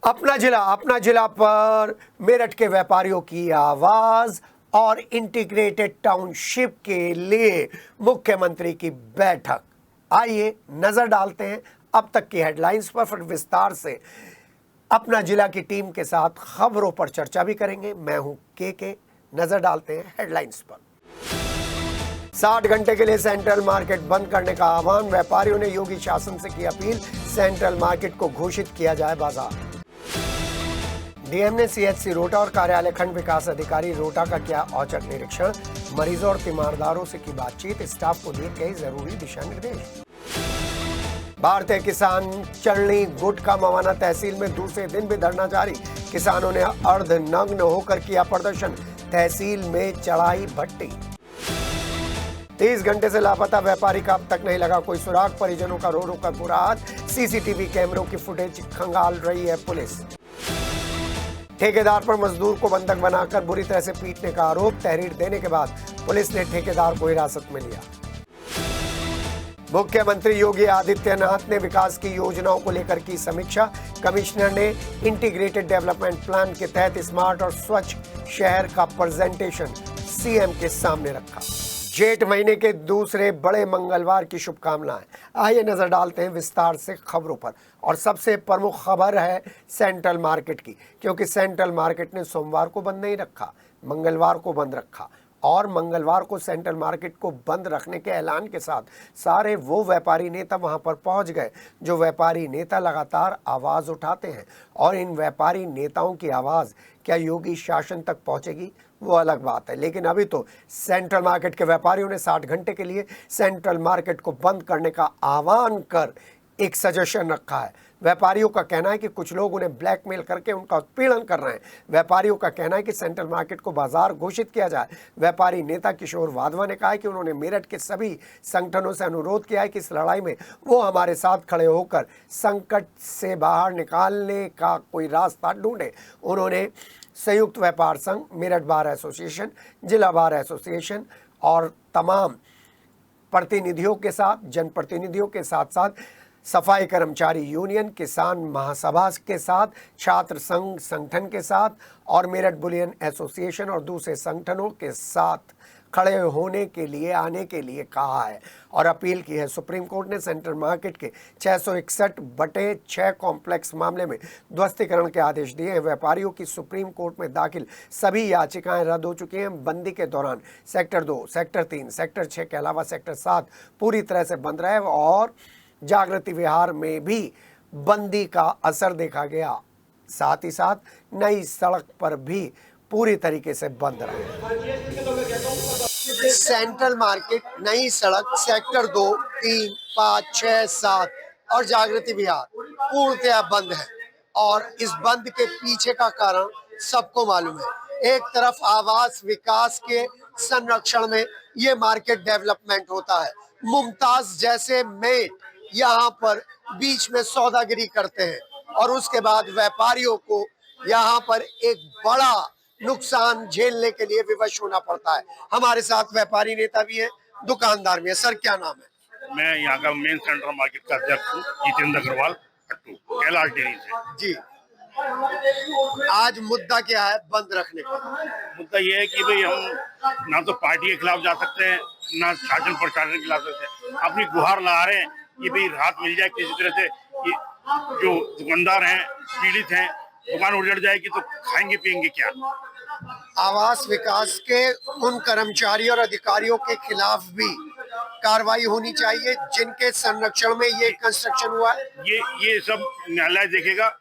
अपना जिला पर मेरठ के व्यापारियों की आवाज और इंटीग्रेटेड टाउनशिप के लिए मुख्यमंत्री की बैठक। आइए नजर डालते हैं अब तक की हेडलाइंस पर, फिर विस्तार से अपना जिला की टीम के साथ खबरों पर चर्चा भी करेंगे। मैं हूं के। नजर डालते हैं हेडलाइंस पर। 60 घंटे के लिए सेंट्रल मार्केट बंद करने का आह्वान, व्यापारियों ने योगी शासन से की अपील, सेंट्रल मार्केट को घोषित किया जाए बाजार। डीएम ने सीएचसी रोटा और कार्यालय खंड विकास अधिकारी रोटा का किया औचक निरीक्षण, मरीजों और तीमारदारों से की बातचीत, स्टाफ को दिए कई जरूरी दिशा निर्देश। भारतीय किसान चरणी गुट का मवाना तहसील में दूसरे दिन भी धरना जारी, किसानों ने अर्धनग्न होकर किया प्रदर्शन, तहसील में चढ़ाई भट्टी। 30 घंटे से लापता व्यापारी का अब तक नहीं लगा कोई सुराग, परिजनों का रो रो कर बुरा हाल, सीसीटीवी कैमरों की फुटेज खंगाल रही है पुलिस। ठेकेदार पर मजदूर को बंधक बनाकर बुरी तरह से पीटने का आरोप, तहरीर देने के बाद पुलिस ने ठेकेदार को हिरासत में लिया। मुख्यमंत्री योगी आदित्यनाथ ने विकास की योजनाओं को लेकर की समीक्षा, कमिश्नर ने इंटीग्रेटेड डेवलपमेंट प्लान के तहत स्मार्ट और स्वच्छ शहर का प्रेजेंटेशन सीएम के सामने रखा। जेठ महीने के दूसरे बड़े मंगलवार की शुभकामनाएं। आइए नजर डालते हैं विस्तार से खबरों पर, और सबसे प्रमुख खबर है सेंट्रल मार्केट की, क्योंकि सेंट्रल मार्केट ने सोमवार को बंद नहीं रखा, मंगलवार को बंद रखा। और मंगलवार को सेंट्रल मार्केट को बंद रखने के ऐलान के साथ सारे वो व्यापारी नेता वहां पर पहुंच गए जो व्यापारी नेता लगातार आवाज उठाते हैं, और इन व्यापारी नेताओं की आवाज क्या योगी शासन तक पहुंचेगी वो अलग बात है। लेकिन अभी तो सेंट्रल मार्केट के व्यापारियों ने 60 घंटे के लिए सेंट्रल मार्केट को बंद करने का आह्वान कर एक सजेशन रखा है। व्यापारियों का कहना है कि कुछ लोग उन्हें ब्लैकमेल करके उनका उत्पीड़न कर रहे हैं। व्यापारियों का कहना है कि सेंट्रल मार्केट को बाजार घोषित किया जाए। व्यापारी नेता किशोर वाधवा ने कहा है कि उन्होंने मेरठ के सभी संगठनों से अनुरोध किया है कि इस लड़ाई में वो हमारे साथ खड़े होकर संकट से बाहर निकालने का कोई रास्ता ढूंढे। उन्होंने संयुक्त व्यापार संघ, मेरठ बार एसोसिएशन, जिला बार एसोसिएशन और तमाम प्रतिनिधियों के साथ, जनप्रतिनिधियों के साथ साथ सफाई कर्मचारी यूनियन, किसान महासभा के साथ, छात्र संघ संगठन के साथ और मेरठ बुलियन एसोसिएशन और दूसरे संगठनों के साथ खड़े होने के लिए आने के लिए कहा है और अपील की है। सुप्रीम कोर्ट ने सेंट्रल मार्केट के 661/6 कॉम्प्लेक्स मामले में ध्वस्तीकरण के आदेश दिए हैं। व्यापारियों की सुप्रीम कोर्ट में दाखिल सभी याचिकाएं रद्द हो चुकी हैं। बंदी के दौरान सेक्टर 2, सेक्टर 3, सेक्टर 6 के अलावा सेक्टर 7 पूरी तरह से बंद रहे और जागृति विहार में भी बंदी का असर देखा गया। साथ ही साथ नई सड़क पर भी पूरी तरीके से बंद रहे। सेंट्रल मार्केट, नई सड़क, सेक्टर 2, 3, 5, 6, 7 और जागृति विहार पूर्णतया बंद है। और इस बंद के पीछे का कारण सबको मालूम है। एक तरफ आवास विकास के संरक्षण में ये मार्केट डेवलपमेंट होता है। मुमताज जैसे मेट यहाँ पर बीच में सौदागिरी करते हैं और उसके बाद व्यापारियों को यहाँ पर एक बड़ा नुकसान झेलने के लिए विवश होना पड़ता है। हमारे साथ व्यापारी नेता भी हैं, दुकानदार भी हैं। सर, क्या नाम है? मैं यहाँ का मेन सेंट्रल मार्केट का अध्यक्ष हूँ, जितेंद्र अग्रवाल, कैलाश डेयरी से। जी, आज मुद्दा क्या है बंद रखने का? मुद्दा ये है कि भाई हम ना तो पार्टी के खिलाफ जा सकते हैं, ना शासन प्रशासन के खिलाफ सकते हैं। अपनी गुहार लगा रहे हैं कि भाई राहत मिल जाए किसी तरह से। कि जो दुकानदार हैं, पीड़ित हैं, दुकान उजड़ जाएगी तो खाएंगे पिएंगे क्या? आवास विकास के उन कर्मचारियों और अधिकारियों के खिलाफ भी कार्रवाई होनी चाहिए जिनके संरक्षण में ये कंस्ट्रक्शन हुआ है। ये सब न्यायालय देखेगा,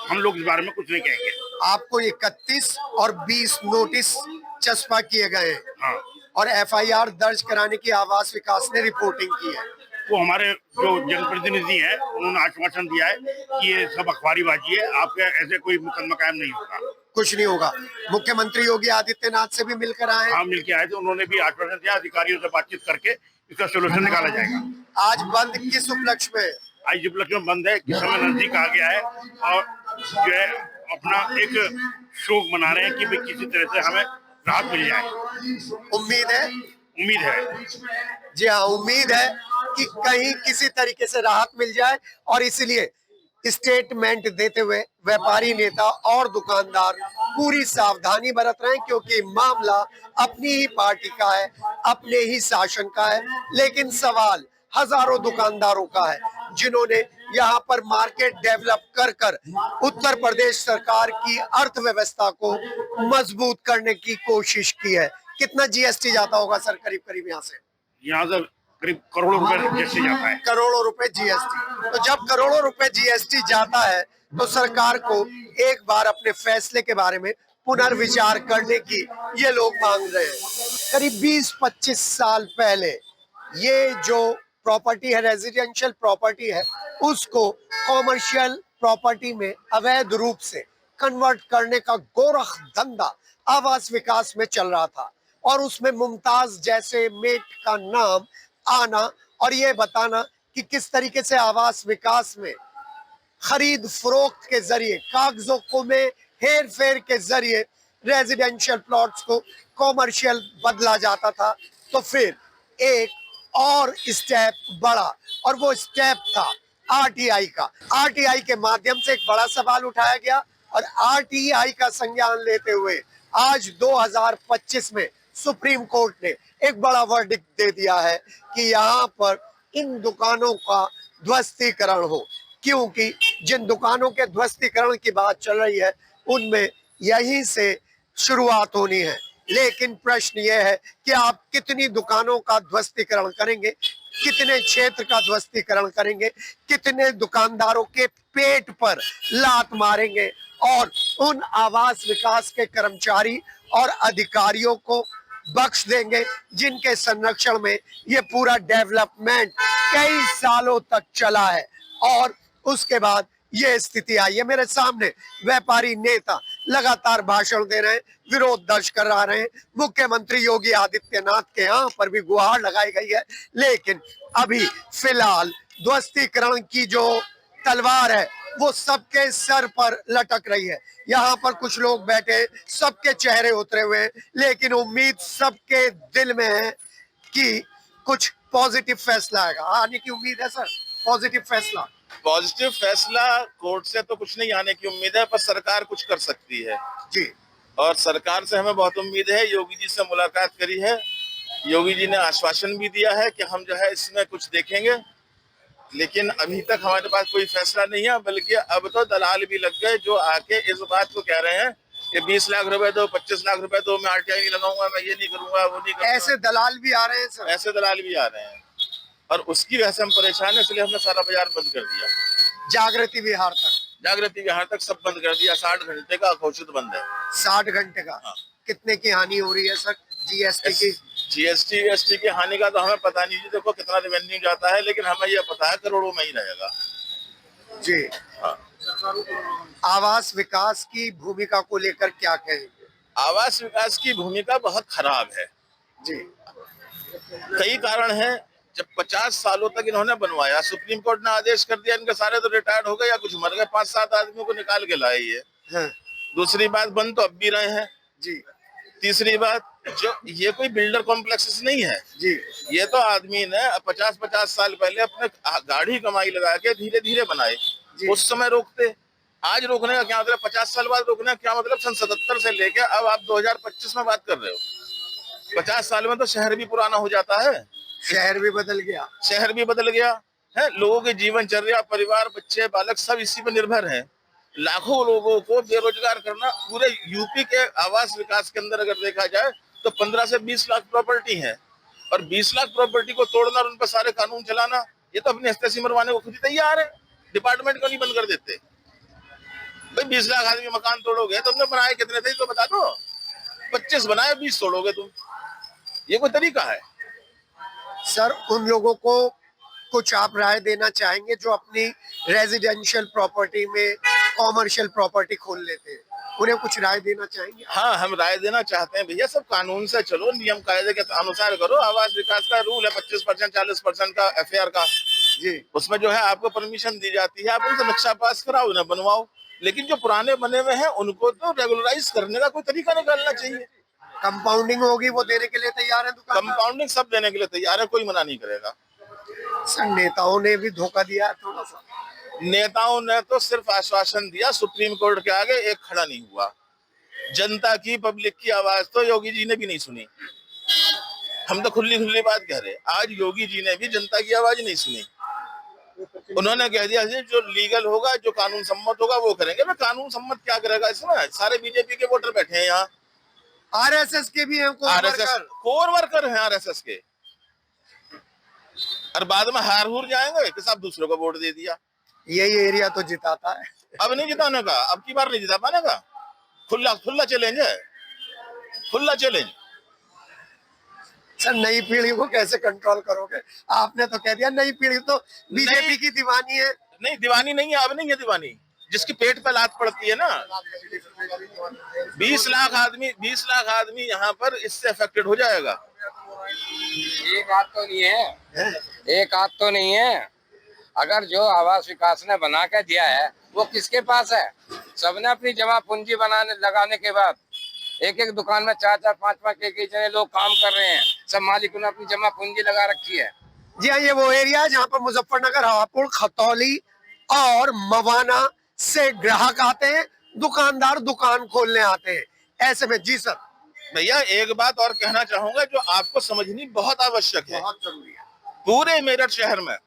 हम लोग इस बारे में कुछ नहीं कहेंगे। आपको 31 और 20 नोटिस चस्पा किए गए हैं। हाँ। और एफआईआर दर्ज कराने की आवास विकास ने रिपोर्टिंग की है। वो हमारे जो जनप्रतिनिधि हैं उन्होंने आश्वासन दिया है कि ये सब अखबारीबाजी है, आपके ऐसे कोई मुकदमा कायम नहीं होगा, कुछ नहीं होगा। मुख्यमंत्री योगी आदित्यनाथ से भी मिलकर आए? हाँ, मिलकर आए थे। उन्होंने भी आश्वासन दिया अधिकारियों से बातचीत करके इसका सोल्यूशन निकाला जाएगा। आज बंद किस उपलक्ष्य में? आज उपलक्ष्य में बंद है कि समय नजदीक आ गया है और जो है अपना एक शोक मना रहे हैं कि भाई किसी तरह से हमें राहत मिल जाए। उम्मीद है? उम्मीद है, जी हाँ, उम्मीद है कि कहीं किसी तरीके से राहत मिल जाए और इसलिए स्टेटमेंट देते हुए व्यापारी नेता और दुकानदार पूरी सावधानी बरत रहे हैं, क्योंकि मामला अपनी ही पार्टी का है, अपने ही शासन का है। लेकिन सवाल हजारों दुकानदारों का है जिन्होंने यहाँ पर मार्केट डेवलप कर कर उत्तर प्रदेश सरकार की अर्थव्यवस्था को मजबूत करने की कोशिश की है। कितना जीएसटी जाता होगा सर करीब करीब यहाँ से? यहाँ से करीब करोड़ों रुपए जीएसटी जाता है। करोड़ों रुपए जीएसटी। तो जब करोड़ों रुपए जीएसटी जाता है तो सरकार को एक बार अपने फैसले के बारे में पुनर्विचार करने की ये लोग मांग रहे हैं। करीब 20-25 साल पहले ये जो प्रॉपर्टी है, रेजिडेंशियल प्रॉपर्टी है, उसको कॉमर्शियल प्रॉपर्टी में अवैध रूप से कन्वर्ट करने का गोरख धंधा आवास विकास में चल रहा था, और उसमें मुमताज जैसे मेट का नाम आना और ये बताना कि किस तरीके से आवास विकास में खरीद फरोख्त के जरिए, कागजों को में हेर फेर के जरिए रेजिडेंशियल प्लॉट्स को कॉमर्शियल बदला जाता था। तो फिर एक और स्टेप बढ़ा, और वो स्टेप था आरटीआई का। आरटीआई के माध्यम से एक बड़ा सवाल उठाया गया, और आरटीआई का संज्ञान लेते हुए आज 2025 में सुप्रीम कोर्ट ने एक बड़ा वर्डिक्ट दे दिया है कि यहाँ पर इन दुकानों का ध्वस्तीकरण हो, क्योंकि जिन दुकानों के ध्वस्तीकरण की बात चल रही है उनमें यहीं से शुरुआत होनी है। लेकिन प्रश्न यह है कि आप कितनी दुकानों का ध्वस्तीकरण करेंगे, कितने क्षेत्र का ध्वस्तीकरण करेंगे, कितने दुकानदारों के पेट पर लात मारेंगे, और उन आवास विकास के कर्मचारी और अधिकारियों को बख्श देंगे जिनके संरक्षण में ये पूरा डेवलपमेंट कई सालों तक चला है। और उसके बाद ये स्थिति आई है। मेरे सामने व्यापारी नेता लगातार भाषण दे रहे हैं, विरोध दर्ज करा रहे हैं। मुख्यमंत्री योगी आदित्यनाथ के यहाँ पर भी गुहार लगाई गई है, लेकिन अभी फिलहाल ध्वस्तीकरण की जो तलवार है वो सबके सर पर लटक रही है। यहाँ पर कुछ लोग बैठे, सबके चेहरे उतरे हुए हैं, लेकिन उम्मीद सबके दिल में है कि कुछ पॉजिटिव फैसला आएगा। आने की उम्मीद है सर, पॉजिटिव फैसला। पॉजिटिव फैसला कोर्ट से तो कुछ नहीं आने की उम्मीद है, पर सरकार कुछ कर सकती है जी, और सरकार से हमें बहुत उम्मीद है। योगी जी से मुलाकात करी है, योगी जी ने आश्वासन भी दिया है कि हम जो है इसमें कुछ देखेंगे, लेकिन अभी तक हमारे पास कोई फैसला नहीं है। बल्कि अब तो दलाल भी लग गए जो आके इस बात को कह रहे हैं कि 20 लाख रुपए दो, 25 लाख रुपए दो, मैं आरटीआई नहीं लगाऊंगा, मैं ये नहीं करूंगा, वो नहीं करूंगा। ऐसे दलाल भी आ रहे हैं सर? ऐसे दलाल भी आ रहे हैं, और उसकी वजह से हम परेशान है, इसलिए हमने सारा बाजार बंद कर दिया। जागृति विहार तक? जागृति विहार तक सब बंद कर दिया। 60 घंटे का घोषित बंद है। 60 घंटे का? हाँ। कितने की हानि हो रही है सर जीएसटी की? जीएसटी की हानि का तो हमें पता नहीं जी, देखो कितना रेवेन्यू जाता है, लेकिन हमें यह पता है करोड़ों में ही रहेगा जी। हाँ। आवास विकास की भूमिका को लेकर क्या कहेंगे? आवास विकास की भूमिका बहुत खराब है जी। कई कारण हैं। जब 50 सालों तक इन्होंने बनवाया, सुप्रीम कोर्ट ने आदेश कर दिया, इनके सारे तो रिटायर्ड हो गए या कुछ मर गए, 5-7 आदमियों को निकाल के लाए ये। हाँ। दूसरी बात, बन तो अब भी रहे हैं जी। तीसरी बात, जो ये कोई बिल्डर कॉम्प्लेक्सेस नहीं है जी, ये तो आदमी ने 50-50 साल पहले अपने गाढ़ी कमाई लगा के धीरे धीरे बनाए। उस समय रोकते, आज रोकने का क्या मतलब? 50 साल बाद रोकने का क्या मतलब? सन 77 से लेके अब आप 2025 में बात कर रहे हो। 50 साल में तो शहर भी पुराना हो जाता है। शहर भी बदल गया। शहर भी बदल गया है। लोगों की जीवनचर्या, परिवार, बच्चे, बालक सब इसी पर निर्भर हैं। लाखों लोगों को बेरोजगार करना, पूरे यूपी के आवास विकास के अंदर अगर देखा जाए तो 15 से 20 लाख प्रॉपर्टी है, और 20 लाख प्रॉपर्टी को तोड़ना और उन पर सारे कानून चलाना, ये तो अपनी हस्ती मरवाने को खुद ही तैयार है। डिपार्टमेंट को नहीं बंद कर देते भाई। 20 लाख आदमी मकान तोड़ोगे, तुमने बनाए कितने थे तो बता दो। 25 बनाए, 20 तोड़ोगे तुम, ये कोई तरीका है? सर, उन लोगों को कुछ आप राय देना चाहेंगे जो अपनी रेजिडेंशियल प्रॉपर्टी में कॉमर्शियल प्रॉपर्टी खोल लेते हैं, उन्हें कुछ राय देना चाहेंगे? हाँ, हम राय देना चाहते हैं भैया, सब कानून से चलो, नियम कायदे के अनुसार करो। आवास विकास का रूल है 25%, 40% का एफआईआर का जी, उसमें जो है आपको परमिशन दी जाती है, आप उनसे नक्शा पास कराओ, उन्हें बनवाओ। लेकिन जो पुराने बने हुए हैं उनको तो रेगुलराइज करने का कोई तरीका निकालना चाहिए। कंपाउंडिंग होगी, वो देने के लिए तैयार है दुकानदार? कंपाउंडिंग सब देने के लिए तैयार है, कोई मना नहीं करेगा। सर, नेताओं ने भी धोखा दिया है थोड़ा सा। नेताओं ने तो सिर्फ आश्वासन दिया, सुप्रीम कोर्ट के आगे एक खड़ा नहीं हुआ। जनता की, पब्लिक की आवाज तो योगी जी ने भी नहीं सुनी। हम तो खुली खुली बात कह रहे हैं, आज योगी जी ने भी जनता की आवाज नहीं सुनी। उन्होंने कह दिया जो लीगल होगा, जो कानून सम्मत होगा वो करेंगे। मैं कानून सम्मत क्या करेगा इसमें? सारे बीजेपी के वोटर बैठे हैं यहाँ, आरएसएस के भी हैं, आरएसएस कोर वर्कर हैं आरएसएस के, और बाद में हार हुर जाएंगे कि साहब दूसरों को वोट दे दिया। यही एरिया तो जिताता है। अब नहीं जिताने का, अब की बार नहीं जिता पाने का। खुला खुला चैलेंज है, खुला चैलेंज। सर, नई पीढ़ी को कैसे कंट्रोल करोगे? आपने तो कह दिया नई पीढ़ी तो बीजेपी की दीवानी है। नहीं, दीवानी नहीं है, अब नहीं है दीवानी। जिसकी पेट पे लात पड़ती है ना, 20 लाख आदमी यहाँ पर इससे अफेक्टेड हो जाएगा। एक हाथ तो नहीं है, एक हाथ तो नहीं है। अगर जो आवास विकास ने बना के दिया है वो किसके पास है? सबने अपनी जमा पूंजी लगाने के बाद एक एक दुकान में 4-4, 5-5 एक जने लोग काम कर रहे हैं। सब मालिकों ने अपनी जमा पूंजी लगा रखी है। जी हाँ, ये वो एरिया है जहाँ पर मुजफ्फरनगर, हापुड़, खतौली और मवाना से ग्राहक आते हैं, दुकानदार दुकान खोलने आते हैं। ऐसे में जी सर, भैया एक बात और कहना चाहूंगा जो आपको समझनी बहुत आवश्यक है। बहुत जरूरी है। पूरे मेरठ शहर में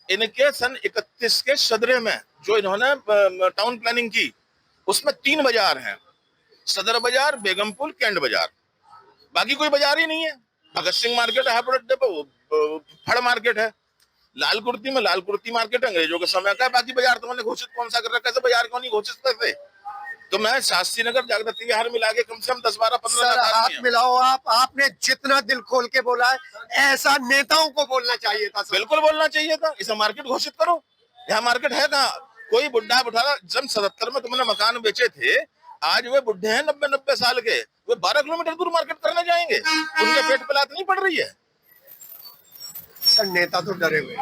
इनके सन 31 के सदरे में जो इन्होंने टाउन प्लानिंग की, उसमें 3 बाजार हैं, सदर बाजार, बेगमपुर, कैंट बाजार। बाकी कोई बाजार ही नहीं है। भगत सिंह मार्केट है, फड़ मार्केट है, लाल कुर्ती में लाल कुर्ती मार्केट अंग्रेजों के समय का। बाकी बाजार तो मैंने घोषित कौन सा कर रखा है? बाजार क्यों नहीं घोषित करते? तो मैं शास्त्री नगर, जागृति विहार मिला के कम से कम 10-12-15 हाथ मिलाओ। आपने जितना दिल खोल के बोला है, ऐसा नेताओं को बोलना चाहिए था। बिल्कुल बोलना चाहिए था। इसे मार्केट घोषित करो। यहाँ मार्केट है कहाँ? कोई बुढ़ा बुढ़ा जब 77 में तुमने मकान बेचे थे, आज वे बुढ़े हैं 90-90 साल के, वे 12 किलोमीटर दूर मार्केट करने जाएंगे। उनके पेट पे लात नहीं पड़ रही है। सर, नेता तो डरे हुए।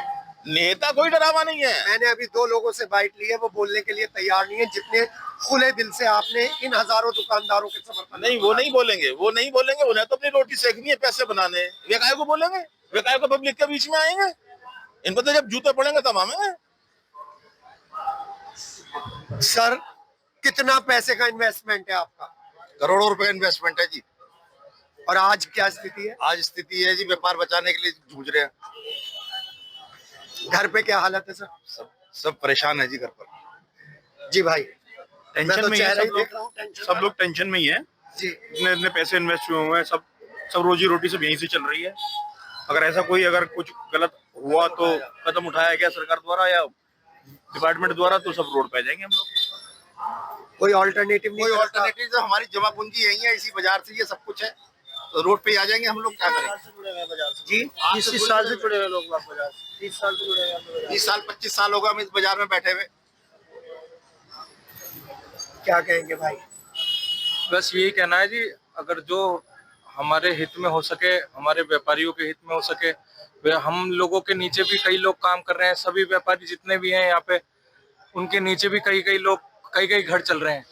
नेता कोई डरावा नहीं है। मैंने अभी 2 लोगों से बाइट ली है, वो बोलने के लिए तैयार नहीं है। जितने खुले दिल से आपने इन हजारों दुकानदारों के समर्थन। नहीं, वो नहीं बोलेंगे, वो नहीं बोलेंगे। उन्हें तो अपनी रोटी सेकनी है, पैसे बनाने। वे काहे को बोलेंगे? वे काहे को पब्लिक के बीच में आएंगे? इनको तो जब जूते पड़ेंगे तब आएंगे। सर, कितना पैसे का इन्वेस्टमेंट है आपका? करोड़ों रुपए इन्वेस्टमेंट है जी। और आज क्या स्थिति है? आज स्थिति है जी, व्यापार बचाने के लिए जूझ रहे हैं। घर पे क्या हालत है सर? सब परेशान है जी घर पर। जी भाई, टेंशन में है सब लोग टेंशन में ही है जी। इतने पैसे इन्वेस्ट हुए हैं, सब रोजी रोटी सब यहीं से चल रही है। अगर ऐसा कोई अगर कुछ गलत हुआ तो कदम उठाया गया सरकार द्वारा या डिपार्टमेंट द्वारा, तो सब रोड पे आ जाएंगे हम लोग। कोई ऑल्टरनेटिव नहीं? कोई ऑल्टरनेटिव तो हमारी जमा पूंजी यही है, इसी बाजार से ये सब कुछ है, तो रोड पे आ जाएंगे हम लोग। क्या करेंगे जी? 30 साल से जुड़े हुए लोग बाजार, 30 साल से जुड़े हुए, 20 साल 25 साल होगा हम इस बाजार में बैठे हुए। क्या कहेंगे भाई? बस यही कहना है जी, अगर जो हमारे हित में हो सके, हमारे व्यापारियों के हित में हो सके, वे हम लोगों के नीचे भी कई लोग काम कर रहे हैं। सभी व्यापारी जितने भी हैं यहाँ पे, उनके नीचे भी कई लोग, कई घर चल रहे हैं।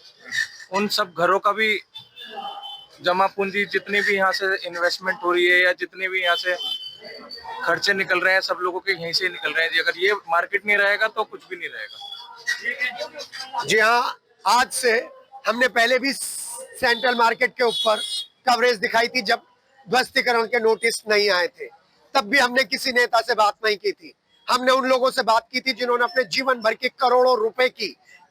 उन सब घरों का भी जमा पूंजी, जितनी भी यहाँ से इन्वेस्टमेंट हो रही है या जितने भी यहाँ से खर्चे निकल रहे हैं, सब लोगों के यहीं से निकल रहे हैं जी। अगर ये मार्केट नहीं रहेगा तो कुछ भी नहीं रहेगा। जी हाँ, आज से हमने पहले भी सेंट्रल मार्केट के ऊपर कवरेज दिखाई थी जब ध्वस्तीकरण के नोटिस नहीं आए थे। तब भी हमने किसी नेता से बात नहीं की थी। हमने उन लोगों से बात की थी जिन्होंने अपने जीवन भर की करोड़ों रुपए की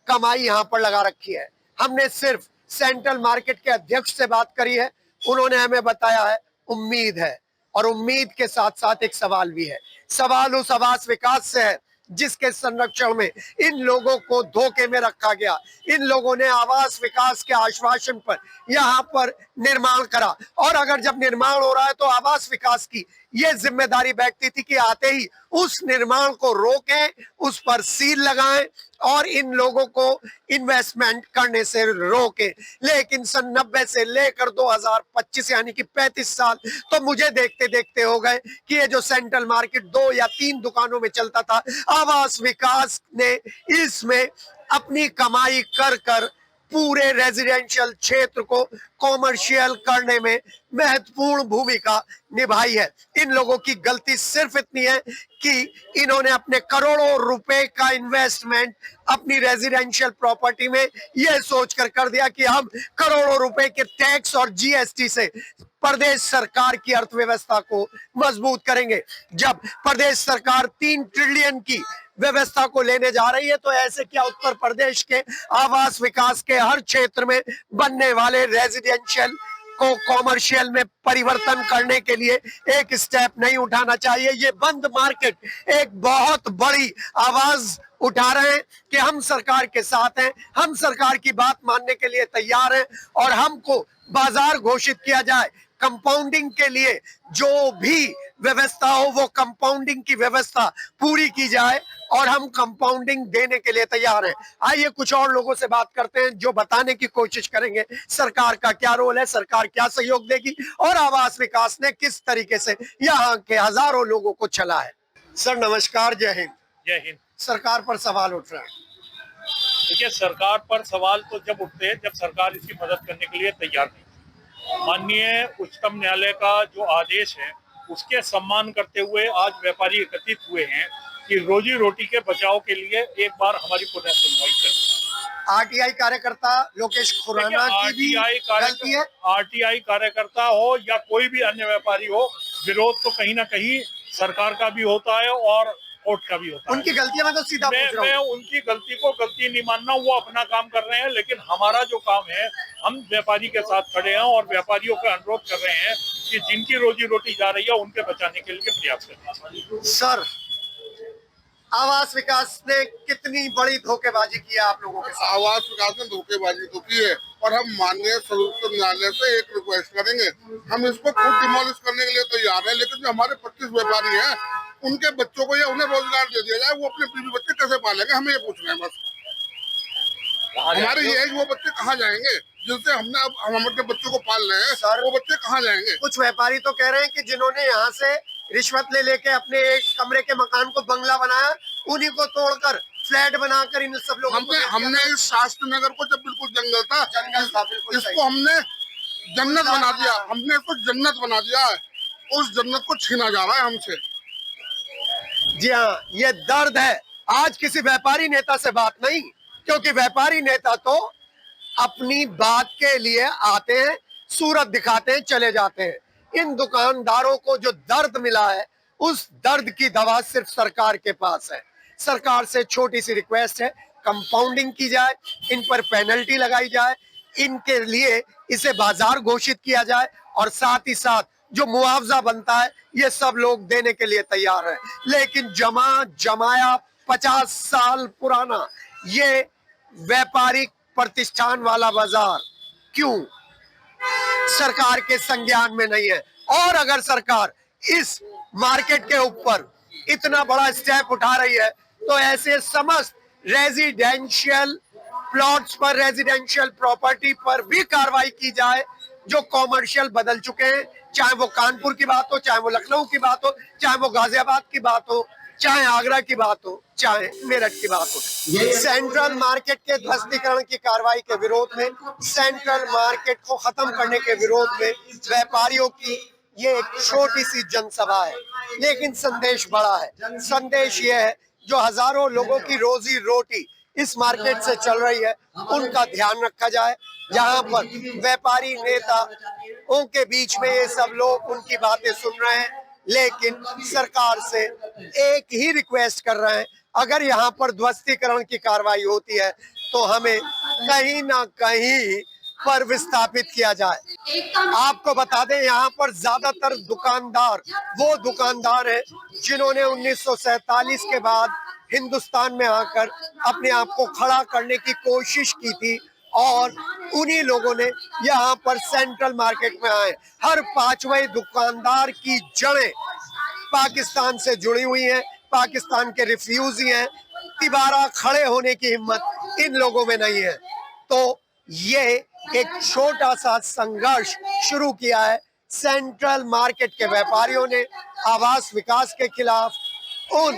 कमाई यहाँ पर लगा रखी है। हमने सिर्फ सेंट्रल मार्केट के अध्यक्ष से बात करी है। उन्होंने हमें बताया है उम्मीद है, और उम्मीद के साथ साथ एक सवाल भी है। सवाल उस आवास विकास से है जिसके संरक्षण में इन लोगों को धोखे में रखा गया। इन लोगों ने आवास विकास के आश्वासन पर यहाँ पर निर्माण करा, और अगर जब निर्माण हो रहा है तो आवास विकास की ये जिम्मेदारी बैठती थी कि आते ही उस निर्माण को रोकें, उस पर सील लगाएं और इन लोगों को इन्वेस्टमेंट करने से रोकें। लेकिन सन 90 से लेकर 2025 यानी कि 35 साल तो मुझे देखते देखते हो गए कि ये जो सेंट्रल मार्केट 2 या 3 दुकानों में चलता था, आवास विकास ने इसमें अपनी कमाई कर पूरे रेजिडेंशियल क्षेत्र को कॉमर्शियल करने में महत्वपूर्ण भूमिका निभाई है। इन लोगों की गलती सिर्फ इतनी है कि इन्होंने अपने करोड़ों रुपए का इन्वेस्टमेंट अपनी रेजिडेंशियल प्रॉपर्टी में यह सोचकर कर दिया कि हम करोड़ों रुपए के टैक्स और जीएसटी से प्रदेश सरकार की अर्थव्यवस्था को मजबूत करेंगे। जब प्रदेश सरकार 3 ट्रिलियन की व्यवस्था को लेने जा रही है तो ऐसे क्या उत्तर प्रदेश के आवास विकास के हर क्षेत्र में बनने वाले रेजिडेंशियल को कॉमर्शियल में परिवर्तन करने के लिए एक स्टेप नहीं उठाना चाहिए? ये बंद मार्केट एक बहुत बड़ी आवाज उठा रहे हैं कि हम सरकार के साथ हैं, हम सरकार की बात मानने के लिए तैयार हैं और हमको बाजार घोषित किया जाए। कंपाउंडिंग के लिए जो भी व्यवस्था हो वो कंपाउंडिंग की व्यवस्था पूरी की जाए और हम कंपाउंडिंग देने के लिए तैयार हैं। आइए कुछ और लोगों से बात करते हैं जो बताने की कोशिश करेंगे सरकार का क्या रोल है, सरकार क्या सहयोग देगी और आवास विकास ने किस तरीके से यहाँ के हजारों लोगों को चला है। सर नमस्कार, जय हिंद। जय हिंद। सरकार पर सवाल उठ रहा है। देखिए, सरकार पर सवाल तो जब उठते हैं जब सरकार इसकी मदद करने के लिए तैयार नहीं। माननीय उच्चतम न्यायालय का जो आदेश है उसके सम्मान करते हुए आज व्यापारी एकत्रित हुए हैं कि रोजी रोटी के बचाव के लिए एक बार हमारी पुनः सुनवाई करें। आरटीआई कार्यकर्ता लोकेश खुराना की भी गलती है। आरटीआई कार्यकर्ता हो या कोई भी अन्य व्यापारी हो, विरोध तो कहीं ना कहीं सरकार का भी होता है और कोर्ट का भी होता है। उनकी गलतियां मैं तो सीधा पूछ रहा हूं। मैं उनकी गलती को गलती नहीं मानना, वो अपना काम कर रहे हैं, लेकिन हमारा जो काम है हम व्यापारी के साथ खड़े हैं और व्यापारियों का अनुरोध कर रहे हैं कि जिनकी रोजी रोटी जा रही है उनके बचाने के लिए प्रयास करें। सर, आवास विकास ने कितनी बड़ी धोखेबाजी की है आप लोगों के साथ? आवास विकास ने धोखेबाजी तो की है और हम माननीय सर्वोच्च न्यायालय से एक रिक्वेस्ट करेंगे, हम इसको खुद डिमोलिश करने के लिए तैयार हैं, लेकिन जो हमारे 25 व्यापारी हैं उनके बच्चों को या उन्हें रोजगार दे दिया जाए। वो अपने बीवी बच्चे कैसे पालेंगे, हमें ये पूछ रहे हैं बस। हमारे ये वो बच्चे कहाँ जाएंगे जिनसे हमने अब हम अपने बच्चों को पाल रहे हैं, सर वो बच्चे कहाँ जाएंगे? कुछ व्यापारी तो कह रहे हैं कि जिन्होंने यहाँ से रिश्वत ले लेके अपने एक कमरे के मकान को बंगला बनाया, उन्हीं को तोड़कर फ्लैट बनाकर इन सब लोगों को हमने इस शास्त्र नगर को जब बिल्कुल जंगल था इसको हमने जन्नत बना दिया, हमने इसको जन्नत बना दिया है। उस जन्नत को छीना जा रहा है हमसे। जी हाँ, ये दर्द है। आज किसी व्यापारी नेता से बात नहीं, क्योंकि व्यापारी नेता तो अपनी बात के लिए आते हैं, सूरत दिखाते हैं, चले जाते हैं। इन दुकानदारों को जो दर्द मिला है उस दर्द की दवा सिर्फ सरकार के पास है। सरकार से छोटी सी रिक्वेस्ट है, कंपाउंडिंग की जाए, इन पर पेनल्टी लगाई जाए, इनके लिए इसे बाजार घोषित किया जाए और साथ ही साथ जो मुआवजा बनता है ये सब लोग देने के लिए तैयार है। लेकिन जमाया 50 साल पुराना ये व्यापारिक प्रतिष्ठान वाला बाजार क्यों सरकार के संज्ञान में नहीं है? और अगर सरकार इस मार्केट के ऊपर इतना बड़ा स्टेप उठा रही है तो ऐसे समस्त रेजिडेंशियल प्लॉट्स पर, रेजिडेंशियल प्रॉपर्टी पर भी कार्रवाई की जाए जो कॉमर्शियल बदल चुके हैं, चाहे वो कानपुर की बात हो, चाहे वो लखनऊ की बात हो, चाहे वो गाजियाबाद की बात हो, चाहे आगरा की बात हो, चाहे मेरठ की बात हो। सेंट्रल मार्केट के ध्वस्तीकरण की कार्रवाई के विरोध में, सेंट्रल मार्केट को खत्म करने के विरोध में व्यापारियों की ये एक छोटी सी जनसभा है, लेकिन संदेश बड़ा है। संदेश ये है जो हजारों लोगों की रोजी रोटी इस मार्केट से चल रही है उनका ध्यान रखा जाए। जहां पर व्यापारी नेताओं के बीच में ये सब लोग उनकी बातें सुन रहे हैं, लेकिन सरकार से एक ही रिक्वेस्ट कर रहे हैं, अगर यहाँ पर ध्वस्तीकरण की कार्रवाई होती है तो हमें कहीं ना कहीं पर विस्थापित किया जाए। आपको बता दें यहाँ पर ज्यादातर दुकानदार वो दुकानदार हैं जिन्होंने 1947 के बाद हिंदुस्तान में आकर अपने आप को खड़ा करने की कोशिश की थी और उन्हीं लोगों ने यहाँ पर सेंट्रल मार्केट में आए। हर 5वें दुकानदार की जड़ें पाकिस्तान से जुड़ी हुई हैं, पाकिस्तान के रिफ्यूजी हैं। तिबारा खड़े होने की हिम्मत इन लोगों में नहीं है। तो ये एक छोटा सा संघर्ष शुरू किया है सेंट्रल मार्केट के व्यापारियों ने आवास विकास के खिलाफ, उन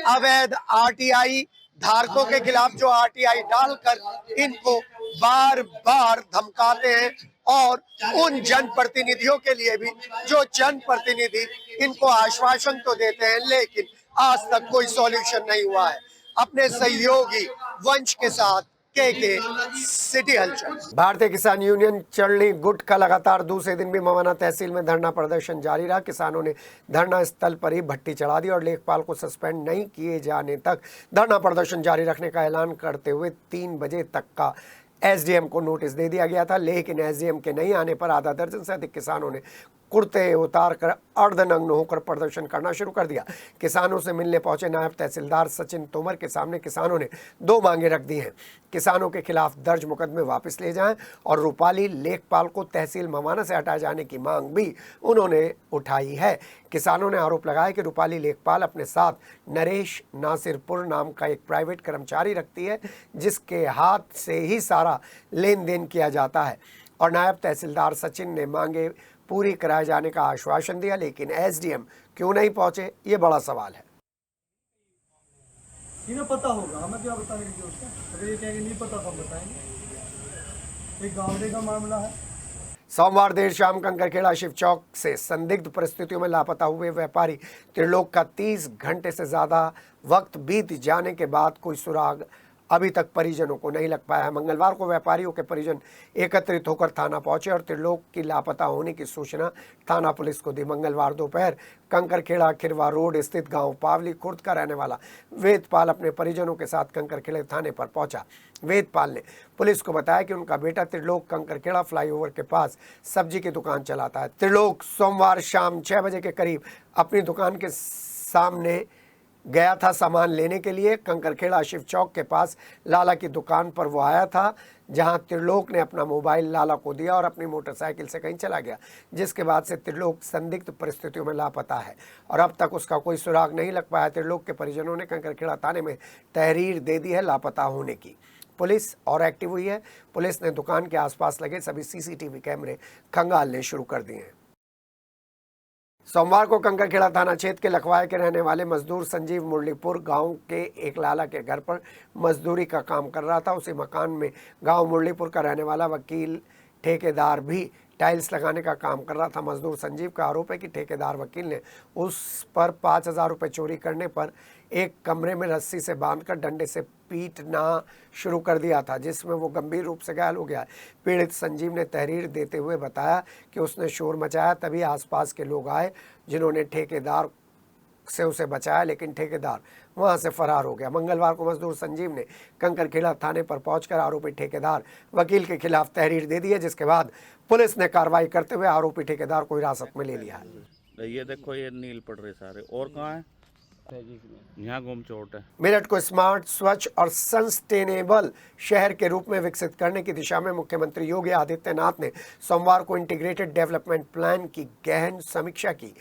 अवैध आरटीआई धारकों के खिलाफ जो आरटीआई डालकर इनको बार बार धमकाते हैं और उन जनप्रतिनिधियों के लिए भी जो जनप्रतिनिधि इनको आश्वासन तो देते हैं लेकिन आज तक कोई सॉल्यूशन नहीं हुआ है। अपने सहयोगी वंश के साथ के सिटी हलचल। भारतीय किसान यूनियन चरणी गुट का लगातार दूसरे दिन भी मवाना तहसील में धरना प्रदर्शन जारी रहा। किसानों ने धरना स्थल पर ही भट्टी चढ़ा दी और लेखपाल को सस्पेंड नहीं किए जाने तक धरना प्रदर्शन जारी रखने का ऐलान करते हुए 3 बजे तक का एसडीएम को नोटिस दे दिया गया था। लेकिन एसडीएम के नहीं आने पर आधा दर्जन से अधिक किसानों ने कुर्ते उतार कर अर्धनग्न होकर प्रदर्शन करना शुरू कर दिया। किसानों से मिलने पहुंचे नायब तहसीलदार सचिन तोमर के सामने किसानों ने 2 मांगे रख दी हैं। किसानों के खिलाफ दर्ज मुकदमे वापस ले जाएं और रूपाली लेखपाल को तहसील मवाना से हटाए जाने की मांग भी उन्होंने उठाई है। किसानों ने आरोप लगाया कि रूपाली लेखपाल अपने साथ नरेश नासिरपुर नाम का एक प्राइवेट कर्मचारी रखती है जिसके हाथ से ही सारा लेन देन किया जाता है। और नायब तहसीलदार सचिन ने मांगे पूरी कराए जाने का आश्वासन दिया, लेकिन एसडीएम क्यों नहीं पहुंचे, ये बड़ा सवाल है। इन्हें पता होगा, हमें क्या बताएंगे उसका? अगर ये कहेंगे नहीं पता तो बताएंगे। एक गाँव का मामला है। सोमवार देर शाम कंकरखेड़ा शिव चौक से संदिग्ध परिस्थितियों में लापता हुए व्यापारी त्रिलोक का 30 घंटे से ज्यादा वक्त बीत जाने के बाद कोई सुराग अभी तक परिजनों को नहीं लग पाया है। मंगलवार को व्यापारियों के परिजन एकत्रित होकर थाना पहुंचे और त्रिलोक की लापता होने की सूचना थाना पुलिस को दी। मंगलवार दोपहर कंकरखेड़ा खिरवा रोड स्थित गांव पावली खुर्द का रहने वाला वेदपाल अपने परिजनों के साथ कंकरखेड़ा थाने पर पहुंचा। वेदपाल ने पुलिस को बताया कि उनका बेटा त्रिलोक कंकरखेड़ा फ्लाईओवर के पास सब्जी की दुकान चलाता है। त्रिलोक सोमवार शाम 6 बजे के करीब अपनी दुकान के सामने गया था सामान लेने के लिए। कंकरखेड़ा शिव चौक के पास लाला की दुकान पर वो आया था, जहां त्रिलोक ने अपना मोबाइल लाला को दिया और अपनी मोटरसाइकिल से कहीं चला गया, जिसके बाद से त्रिलोक संदिग्ध परिस्थितियों में लापता है और अब तक उसका कोई सुराग नहीं लग पाया। त्रिलोक के परिजनों ने कंकरखेड़ा थाने में तहरीर दे दी है लापता होने की। पुलिस और एक्टिव हुई है। पुलिस ने दुकान के आसपास लगे सभी सीसीटीवी कैमरे खंगालने शुरू कर दिए हैं। सोमवार को कंकरखेड़ा थाना क्षेत्र के लखवाए के रहने वाले मजदूर संजीव मुरलीपुर गांव के एक लाला के घर पर मजदूरी का काम कर रहा था। उसी मकान में गांव मुरलीपुर का रहने वाला वकील ठेकेदार भी टाइल्स लगाने का काम कर रहा था। मजदूर संजीव का आरोप है कि ठेकेदार वकील ने उस पर 5,000 रुपये चोरी करने पर एक कमरे में रस्सी से बांधकर डंडे से पीटना शुरू कर दिया था, जिसमें वो गंभीर रूप से घायल हो गया। पीड़ित संजीव ने तहरीर देते हुए बताया कि उसने शोर मचाया, तभी आसपास के लोग आए जिन्होंने ठेकेदार से उसे बचाया, लेकिन ठेकेदार वहां से फरार हो गया। मंगलवार को मजदूर संजीव ने कंकरखेड़ा थाने पर पहुंचकर आरोपी ठेकेदार वकील के खिलाफ तहरीर दे दी है, जिसके बाद पुलिस ने कार्रवाई करते हुए आरोपी ठेकेदार को हिरासत में ले लिया है। ये देखो, ये नील पड़ रहे सारे, और कहाँ है? यहाँ गुम चोट है। मेरठ को स्मार्ट, स्वच्छ और सस्टेनेबल शहर के रूप में विकसित करने की दिशा में मुख्यमंत्री योगी आदित्यनाथ ने सोमवार को इंटीग्रेटेड डेवलपमेंट प्लान की गहन समीक्षा की।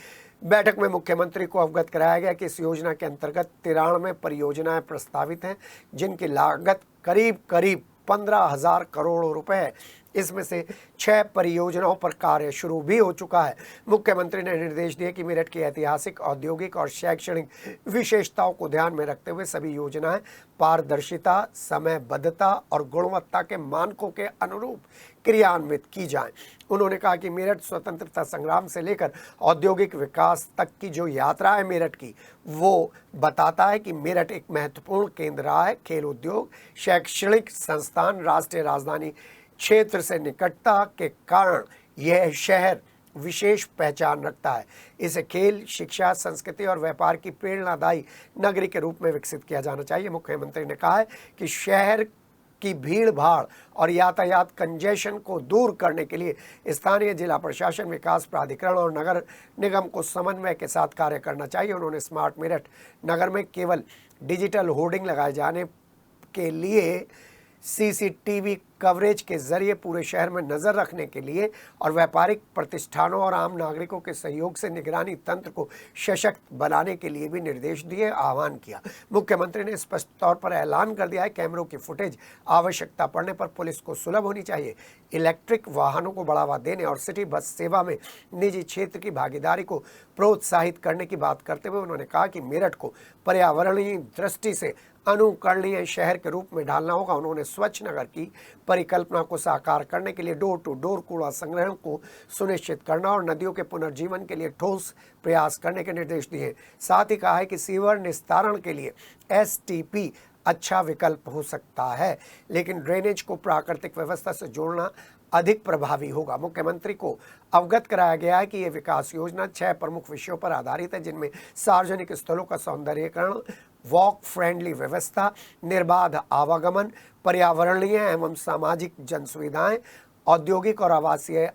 बैठक में मुख्यमंत्री को अवगत कराया गया कि इस योजना के अंतर्गत 93 परियोजनाएं प्रस्तावित हैं, जिनकी लागत करीब 15,000 करोड़ रुपए है। इसमें से 6 परियोजनाओं पर कार्य शुरू भी हो चुका है। मुख्यमंत्री ने निर्देश दिए कि मेरठ की ऐतिहासिक, औद्योगिक और शैक्षणिक विशेषताओं को ध्यान में रखते हुए सभी योजनाएं पारदर्शिता, समयबद्धता और गुणवत्ता के मानकों के अनुरूप क्रियान्वित की जाएं। उन्होंने कहा कि मेरठ स्वतंत्रता संग्राम से लेकर औद्योगिक विकास तक की जो यात्रा है मेरठ की, वो बताता है कि मेरठ एक महत्वपूर्ण केंद्र रहा है। खेल उद्योग, शैक्षणिक संस्थान, राष्ट्रीय राजधानी क्षेत्र से निकटता के कारण यह शहर विशेष पहचान रखता है। इसे खेल, शिक्षा, संस्कृति और व्यापार की प्रेरणादायी नगरी के रूप में विकसित किया जाना चाहिए। मुख्यमंत्री ने कहा है कि शहर की भीड़ भाड़ और यातायात कंजेशन को दूर करने के लिए स्थानीय जिला प्रशासन, विकास प्राधिकरण और नगर निगम को समन्वय के साथ कार्य करना चाहिए। उन्होंने स्मार्ट मेरठ नगर में केवल डिजिटल होर्डिंग लगाए जाने के लिए सीसीटीवी कवरेज के जरिए पूरे शहर में नजर रखने के लिए और व्यापारिक प्रतिष्ठानों और आम नागरिकों के सहयोग से निगरानी तंत्र को सशक्त बनाने के लिए भी निर्देश दिए, आह्वान किया। मुख्यमंत्री ने स्पष्ट तौर पर ऐलान कर दिया है, कैमरों की फुटेज आवश्यकता पड़ने पर पुलिस को सुलभ होनी चाहिए। इलेक्ट्रिक वाहनों को बढ़ावा देने और सिटी बस सेवा में निजी क्षेत्र की भागीदारी को प्रोत्साहित करने की बात करते हुए उन्होंने कहा कि मेरठ को पर्यावरणीय दृष्टि से अनुकरणीय शहर के रूप में ढालना होगा। उन्होंने स्वच्छ नगर की परिकल्पना को साकार करने के लिए डोर टू डोर कूड़ा संग्रहण को सुनिश्चित करना और नदियों के पुनर्जीवन के लिए ठोस प्रयास करने के निर्देश दिए। साथ ही कहा है कि सीवर निस्तारण के लिए STP अच्छा विकल्प हो सकता है, लेकिन ड्रेनेज को प्राकृतिक व्यवस्था से जोड़ना अधिक प्रभावी होगा। मुख्यमंत्री को अवगत कराया गया है कि ये विकास योजना 6 प्रमुख विषयों पर आधारित है, जिनमें सार्वजनिक स्थलों का सौंदर्यीकरण, वॉक फ्रेंडली व्यवस्था, निर्बाध आवागमन, पर्यावरणीय एवं सामाजिक जन सुविधाएं, औद्योगिक और आवासीय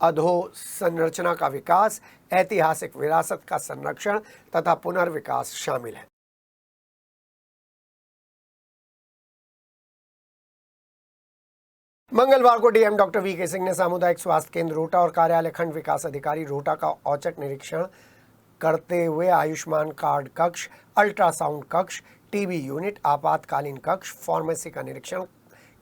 अधोसंरचना का विकास, ऐतिहासिक विरासत का संरक्षण तथा पुनर्विकास शामिल है। मंगलवार को डीएम डॉक्टर वीके सिंह ने सामुदायिक स्वास्थ्य केंद्र रोहटा और कार्यालय खंड विकास अधिकारी रोहटा का औचक निरीक्षण करते हुए आयुष्मान कार्ड कक्ष, अल्ट्रासाउंड कक्ष, टीबी यूनिट, आपातकालीन कक्ष, फार्मेसी का निरीक्षण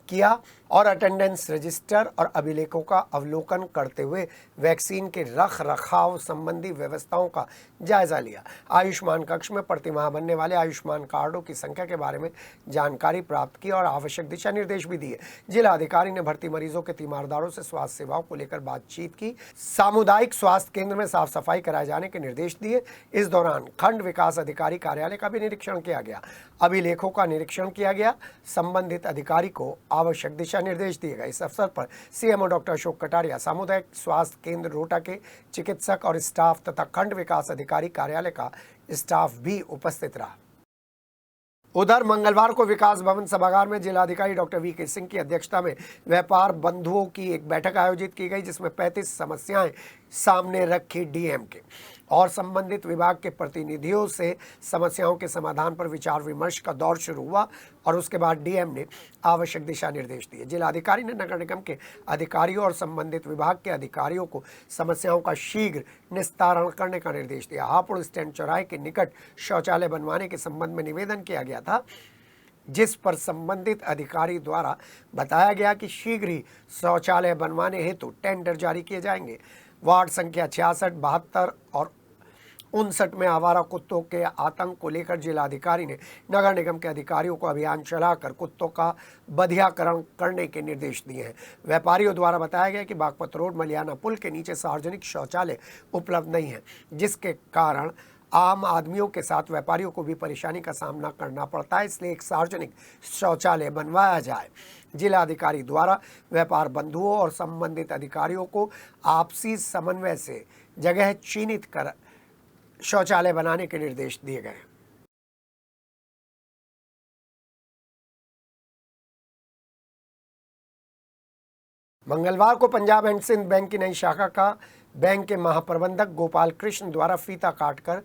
किया और अटेंडेंस रजिस्टर और अभिलेखों का अवलोकन करते हुए वैक्सीन के रख रखाव संबंधी व्यवस्थाओं का जायजा लिया। आयुष्मान कक्ष में प्रतिमाह बनने वाले आयुष्मान कार्डों की संख्या के बारे में जानकारी प्राप्त की और आवश्यक दिशा निर्देश भी दिए। जिला अधिकारी ने भर्ती मरीजों के तीमारदारों से स्वास्थ्य सेवाओं को लेकर बातचीत की। सामुदायिक स्वास्थ्य केंद्र में साफ सफाई कराए जाने के निर्देश दिए। इस दौरान खंड विकास अधिकारी कार्यालय का भी निरीक्षण किया गया, अभिलेखों का निरीक्षण किया गया, संबंधित अधिकारी को आवश्यक दिशा निर्देश दिए गए। इस अवसर पर सीएमओ डॉक्टर अशोक कटारिया, सामुदायिक स्वास्थ्य केंद्र रोहटा के चिकित्सक और स्टाफ तथा खंड विकास अधिकारी कार्यालय का स्टाफ भी उपस्थित रहा। उधर मंगलवार को विकास भवन सभागार में जिलाधिकारी डॉक्टर वीके सिंह की अध्यक्षता में व्यापार बंधुओं की एक बैठक आयोजित की गई, जिसमें 35 समस्याएं सामने रखी डीएम के और संबंधित विभाग के प्रतिनिधियों से समस्याओं के समाधान पर विचार विमर्श का दौर शुरू हुआ और उसके बाद डीएम ने आवश्यक दिशा निर्देश दिए। जिलाधिकारी ने नगर निगम के अधिकारियों और संबंधित विभाग के अधिकारियों को समस्याओं का शीघ्र निस्तारण करने का निर्देश दिया। हापुड़ स्टैंड चौराहे के निकट शौचालय बनवाने के संबंध में निवेदन किया गया था, जिस पर संबंधित अधिकारी द्वारा बताया गया कि शीघ्र ही शौचालय बनवाने हेतु टेंडर जारी किए जाएंगे। वार्ड संख्या 66, 72 और 59 में आवारा कुत्तों के आतंक को लेकर जिलाधिकारी ने नगर निगम के अधिकारियों को अभियान चलाकर कुत्तों का बधियाकरण करने के निर्देश दिए हैं। व्यापारियों द्वारा बताया गया कि बागपत रोड मलियाना पुल के नीचे सार्वजनिक शौचालय उपलब्ध नहीं है, जिसके कारण आम आदमियों के साथ व्यापारियों को भी परेशानी का सामना करना पड़ता है, इसलिए एक सार्वजनिक शौचालय बनवाया जाए। जिलाधिकारी द्वारा व्यापार बंधुओं और संबंधित अधिकारियों को आपसी समन्वय से जगह चिन्हित कर शौचालय बनाने के निर्देश दिए गए। मंगलवार को पंजाब एंड सिंध बैंक की नई शाखा का बैंक के महाप्रबंधक गोपाल कृष्ण द्वारा फीता काटकर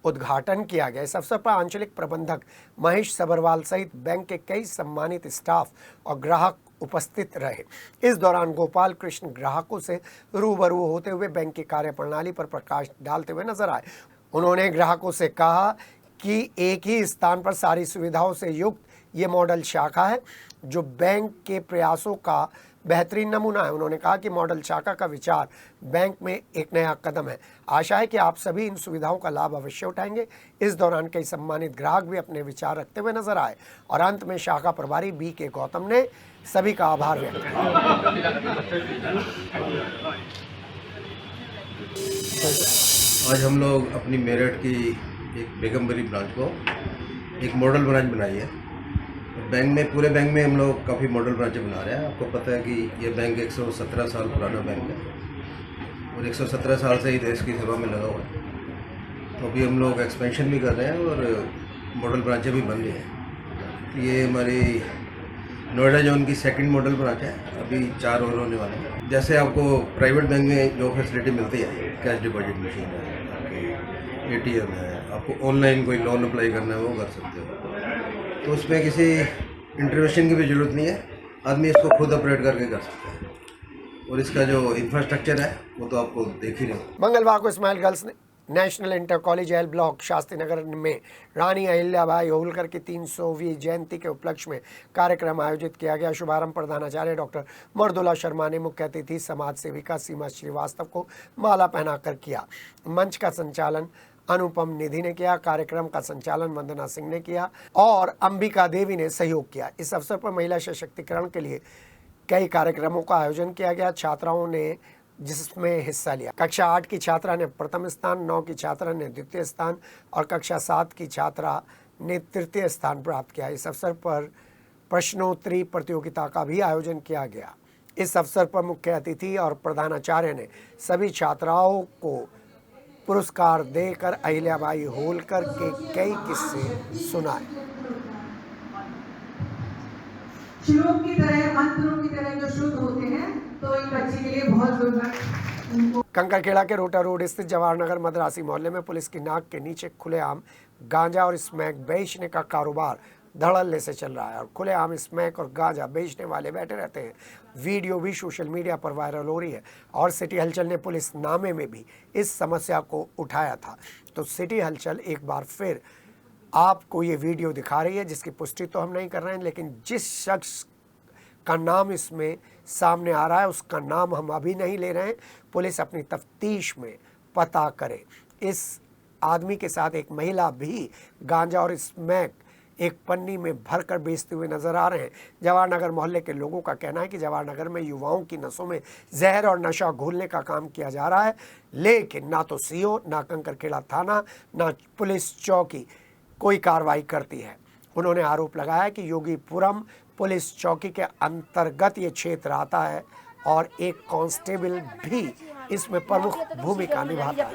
उद्घाटन किया गया। इस अवसर पर आंचलिक प्रबंधक महेश सबरवाल सहित बैंक के कई सम्मानित स्टाफ और ग्राहक उपस्थित रहे। इस दौरान गोपाल कृष्ण ग्राहकों से रूबरू होते हुए बैंक की कार्यप्रणाली पर प्रकाश डालते हुए नजर आए। उन्होंने ग्राहकों से कहा कि एक ही स्थान पर सारी सुविधाओं से युक्त ये मॉडल शाखा है, जो बैंक के प्रयासों का बेहतरीन नमूना है। उन्होंने कहा कि मॉडल शाखा का विचार बैंक में एक नया कदम है। आशा है कि आप सभी इन सुविधाओं का लाभ अवश्य उठाएंगे। इस दौरान कई सम्मानित ग्राहक भी अपने विचार रखते हुए नजर आए और अंत में शाखा प्रभारी BK गौतम ने सभी का आभार व्यक्त किया। आज हम लोग अपनी मेरठ की एक बेगमबरी ब्रांच को एक मॉडल ब्रांच बनाई है। बैंक में, पूरे बैंक में हम लोग काफ़ी मॉडल ब्रांचें बना रहे हैं। आपको पता है कि ये बैंक 117 साल पुराना बैंक है और 117 साल से ही देश की सेवा में लगा हुआ है। तो अभी हम लोग एक्सपेंशन भी कर रहे हैं और मॉडल ब्रांचें भी बन रही हैं। ये हमारी नोएडा जोन की सेकंड मॉडल ब्रांच है, अभी 4 और होने वाले हैं। जैसे आपको प्राइवेट बैंक में जो फैसिलिटी मिलती है, कैश डिपॉजिट मशीन है, ATM है, आपको ऑनलाइन कोई लोन अप्लाई करना है वो कर सकते हो, तो उसमें किसी इंटरवेंशन की भी ज़रूरत नहीं है। आदमी इसको खुद ऑपरेट करके कर सकता है और इसका जो इंफ्रास्ट्रक्चर है वो तो आपको देख ही रहे हो। मंगलवार को smile girls national inter college block Shastri Nagar में रानी अहिल्याबाई होलकर की 300वीं जयंती के उपलक्ष्य में कार्यक्रम आयोजित किया गया। शुभारंभ प्रधानाचार्य डॉक्टर मर्दुला शर्मा ने मुख्य अतिथि समाज सेविका सीमा श्रीवास्तव को माला पहनाकर किया। मंच का संचालन अनुपम निधि ने किया। कार्यक्रम का संचालन वंदना सिंह ने किया और अंबिका देवी ने सहयोग किया। इस अवसर पर महिला सशक्तिकरण के लिए कई कार्यक्रमों का आयोजन किया गया। छात्राओं ने जिसमें हिस्सा लिया। कक्षा 8 की छात्रा ने प्रथम स्थान, 9 की छात्रा ने द्वितीय स्थान और कक्षा 7 की छात्रा ने तृतीय स्थान प्राप्त किया। इस अवसर पर प्रश्नोत्तरी प्रतियोगिता का भी आयोजन किया गया। इस अवसर पर मुख्य अतिथि और प्रधानाचार्य ने सभी छात्राओं को पुरस्कार देकर अहिल्याबाई होलकर के कई किस्से सुनाए। श्लोक की तरह, मंत्रों की तरह जो शुद्ध होते हैं, तो एक बच्चे के लिए बहुत जरूरत। कंकरखेड़ा के रोटा रोड स्थित जवाहर नगर मद्रासी मोहल्ले में पुलिस की नाक के नीचे खुलेआम गांजा और स्मैक बेचने का कारोबार धड़ल्ले से चल रहा है और खुलेआम स्मैक और गांजा बेचने वाले बैठे रहते हैं। वीडियो भी सोशल मीडिया पर वायरल हो रही है और सिटी हलचल ने पुलिस नामे में भी इस समस्या को उठाया था। तो सिटी हलचल एक बार फिर आपको ये वीडियो दिखा रही है, जिसकी पुष्टि तो हम नहीं कर रहे हैं, लेकिन जिस शख्स का नाम इसमें सामने आ रहा है उसका नाम हम अभी नहीं ले रहे हैं। पुलिस अपनी तफ्तीश में पता करे। इस आदमी के साथ एक महिला भी गांजा और स्मैक एक पन्नी में भरकर बेचते हुए नजर आ रहे हैं। जवाहर नगर मोहल्ले के लोगों का कहना है कि जवाहर नगर में युवाओं की नसों में जहर और नशा घोलने का काम किया जा रहा है, लेकिन ना तो सीओ, ना कंकरखेड़ा थाना, ना पुलिस चौकी कोई कार्रवाई करती है। उन्होंने आरोप लगाया कि योगीपुरम पुलिस चौकी के अंतर्गत ये क्षेत्र आता है और एक कांस्टेबल भी इसमें प्रमुख भूमिका निभाता है।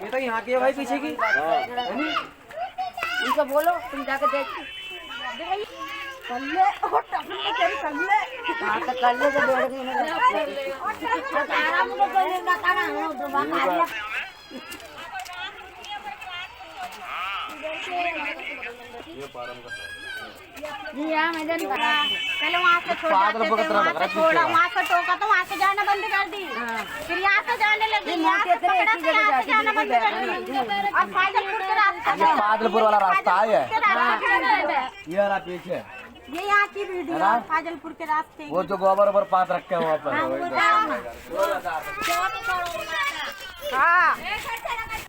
ये तो यहाँ की है भाई, पीछे की। इनको बोलो तुम जाकर देख कर ले और कर ले। हाँ तो कर ले तो बैठ गई पहले वहाँ से छोड़ा, वहाँ से टोका तो वहाँ से जाना बंद कर दी, फिर यहाँ से जाने लगी, यहाँ से पकड़ा तो यहाँ से जाना बंद कर दी और फाजिलपुर के रास्ता, फाजिलपुर वाला रास्ता है ये रहा पीछे, ये यहाँ की वीडियो फाजिलपुर के रास्ते, वो जो गोबर ओबर पात रखे हैं वहाँ पर।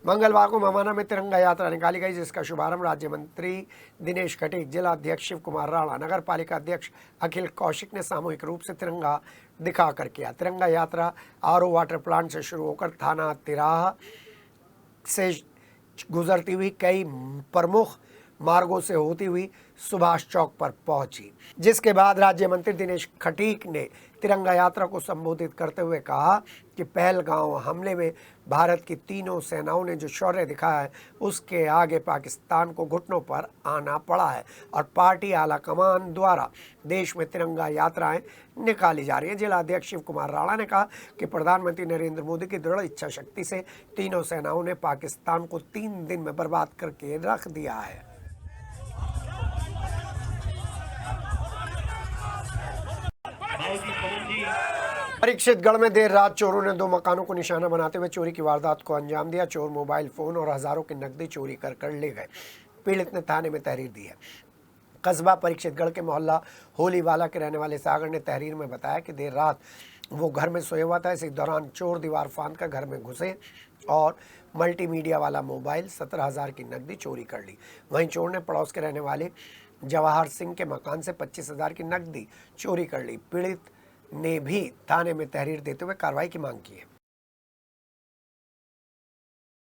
मंगलवार को मवाना में तिरंगा यात्रा निकाली गई, जिसका शुभारंभ राज्य मंत्री दिनेश खटीक, जिला अध्यक्ष शिव कुमार राणा, नगर पालिका अध्यक्ष अखिल कौशिक ने सामूहिक रूप से तिरंगा दिखाकर किया। तिरंगा यात्रा आरओ वाटर प्लांट से शुरू होकर थाना तिराहा से गुजरती हुई कई प्रमुख मार्गों से होती हुई सुभाष चौक पर पहुंची, जिसके बाद राज्य मंत्री दिनेश खटीक ने तिरंगा यात्रा को संबोधित करते हुए कहा कि पहलगांव हमले में भारत की तीनों सेनाओं ने जो शौर्य दिखाया है, उसके आगे पाकिस्तान को घुटनों पर आना पड़ा है और पार्टी आला कमान द्वारा देश में तिरंगा यात्राएं निकाली जा रही हैं। जिला अध्यक्ष शिव कुमार राणा ने कहा कि प्रधानमंत्री नरेंद्र मोदी की दृढ़ इच्छा शक्ति से तीनों सेनाओं ने पाकिस्तान को 3 दिन में बर्बाद करके रख दिया है। परीक्षितगढ़ में देर रात चोरों ने 2 मकानों को निशाना बनाते हुए चोरी की वारदात को अंजाम दिया। चोर मोबाइल फोन और हजारों की नकदी चोरी कर ले गए। पीड़ित ने थाने में तहरीर दी है। कस्बा परीक्षितगढ़ के मोहल्ला होलीवाला के रहने वाले सागर ने तहरीर में बताया कि देर रात वो घर में सोया हुआ था। इसी दौरान चोर दीवार फांद कर घर में घुसे और मल्टीमीडिया वाला मोबाइल, 17,000 की नकदी चोरी कर ली। वहीं चोर ने पड़ोस के रहने वाले जवाहर सिंह के मकान से 25,000 की नकदी चोरी कर ली। पीड़ित ने भी थाने में तहरीर देते हुए कार्रवाई की मांग की है।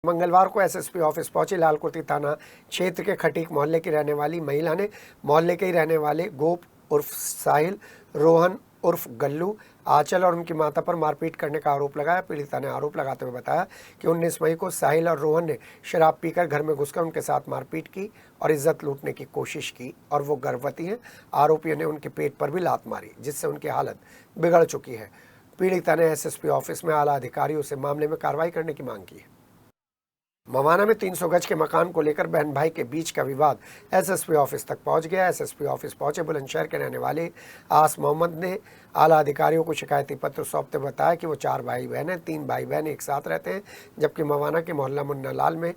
मंगलवार को एसएसपी ऑफिस पहुंची लालकुटी थाना क्षेत्र के खटीक मोहल्ले की रहने वाली महिला ने मोहल्ले के ही रहने वाले गोप उर्फ साहिल, रोहन उर्फ गल्लू, आंचल और उनकी माता पर मारपीट करने का आरोप लगाया। पीड़िता ने आरोप लगाते हुए बताया कि 19 मई को साहिल और रोहन ने शराब पीकर घर में घुसकर उनके साथ मारपीट की और इज्जत लूटने की कोशिश की और वो गर्भवती हैं। आरोपियों ने उनके पेट पर भी लात मारी, जिससे उनकी हालत बिगड़ चुकी है। पीड़िता ने एसएसपी ऑफिस में आला अधिकारियों से मामले में कार्रवाई करने की मांग की है। मवाना में 300 गज के मकान को लेकर बहन भाई के बीच का विवाद एसएसपी ऑफिस तक पहुंच गया। एसएसपी ऑफिस पहुंचे बुलंदशहर के रहने वाले आस मोहम्मद ने आला अधिकारियों को शिकायती पत्र सौंपते बताया कि वो 4 भाई बहन हैं। 3 भाई बहन एक साथ रहते हैं, जबकि मवाना के मोहल्ला मुन्ना लाल में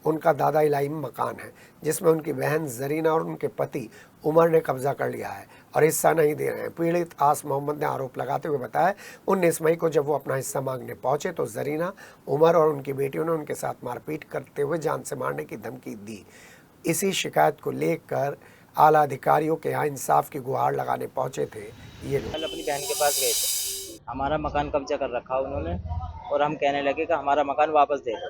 उनका दादा इलाही मकान है जिसमें उनकी बहन जरीना और उनके पति उमर ने कब्जा कर लिया है और हिस्सा नहीं दे रहे हैं। पीड़ित आस मोहम्मद ने आरोप लगाते हुए बताया 19 मई को जब वो अपना हिस्सा मांगने पहुंचे तो जरीना, उमर और उनकी बेटियों ने उनके साथ मारपीट करते हुए जान से मारने की धमकी दी। इसी शिकायत को लेकर आला अधिकारियों के यहाँ इंसाफ की गुहार लगाने पहुंचे थे ये लोग। कल अपनी बहन के पास गए थे, हमारा मकान कब्जा कर रखा उन्होंने और हम कहने लगे कि हमारा मकान वापस दे दो,